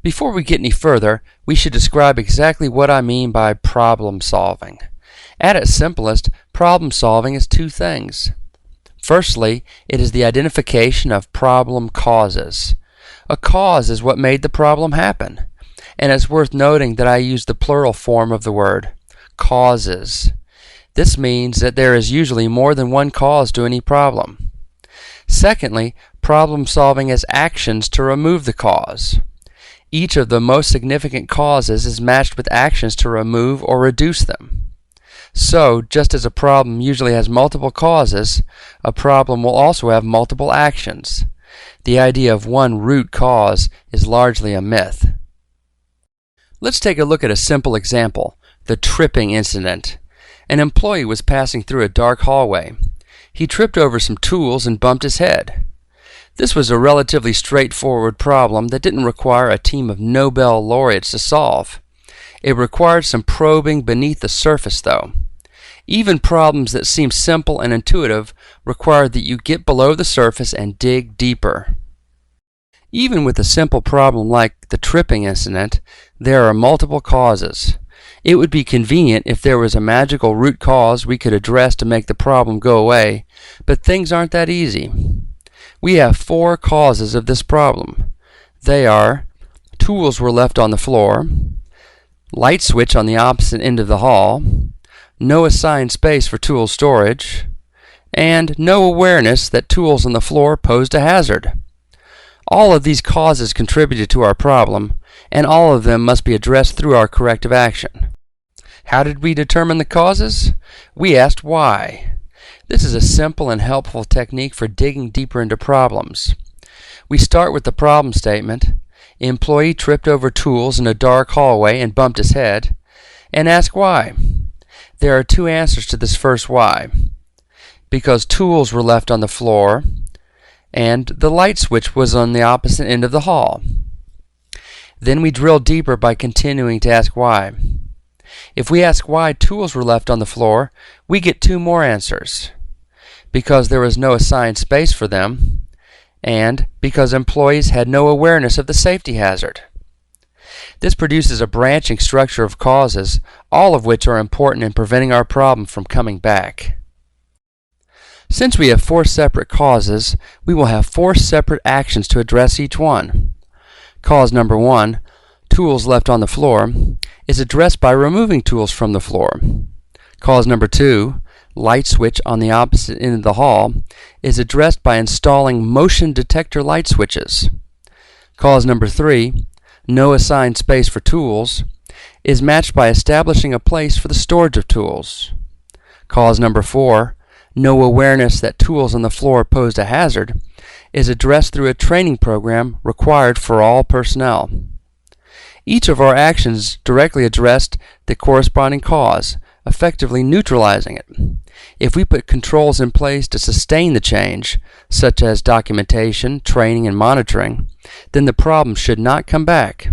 Before we get any further, we should describe exactly what I mean by problem solving. At its simplest, problem solving is two things. Firstly, it is the identification of problem causes. A cause is what made the problem happen, and it's worth noting that I use the plural form of the word, causes. This means that there is usually more than one cause to any problem. Secondly, problem solving is actions to remove the cause. Each of the most significant causes is matched with actions to remove or reduce them. So, just as a problem usually has multiple causes, a problem will also have multiple actions. The idea of one root cause is largely a myth. Let's take a look at a simple example, the tripping incident. An employee was passing through a dark hallway. He tripped over some tools and bumped his head. This was a relatively straightforward problem that didn't require a team of Nobel laureates to solve. It required some probing beneath the surface, though. Even problems that seem simple and intuitive require that you get below the surface and dig deeper. Even with a simple problem like the tripping incident, there are multiple causes. It would be convenient if there was a magical root cause we could address to make the problem go away, but things aren't that easy. We have 4 causes of this problem. They are: tools were left on the floor, light switch on the opposite end of the hall, no assigned space for tool storage, and no awareness that tools on the floor posed a hazard. All of these causes contributed to our problem, and all of them must be addressed through our corrective action. How did we determine the causes? We asked why. This is a simple and helpful technique for digging deeper into problems. We start with the problem statement: employee tripped over tools in a dark hallway and bumped his head, and ask why. There are 2 answers to this first why: because tools were left on the floor, and the light switch was on the opposite end of the hall. Then we drill deeper by continuing to ask why. If we ask why tools were left on the floor, we get 2 more answers: because there was no assigned space for them, and because employees had no awareness of the safety hazard. This produces a branching structure of causes, all of which are important in preventing our problem from coming back. Since we have 4 separate causes, we will have 4 separate actions to address each one. Cause number 1, tools left on the floor, is addressed by removing tools from the floor. Cause number 2, light switch on the opposite end of the hall, is addressed by installing motion detector light switches. Cause number 3, no assigned space for tools, is matched by establishing a place for the storage of tools. Cause number 4, no awareness that tools on the floor posed a hazard, is addressed through a training program required for all personnel. Each of our actions directly addressed the corresponding cause, effectively neutralizing it. If we put controls in place to sustain the change, such as documentation, training, and monitoring, then the problem should not come back.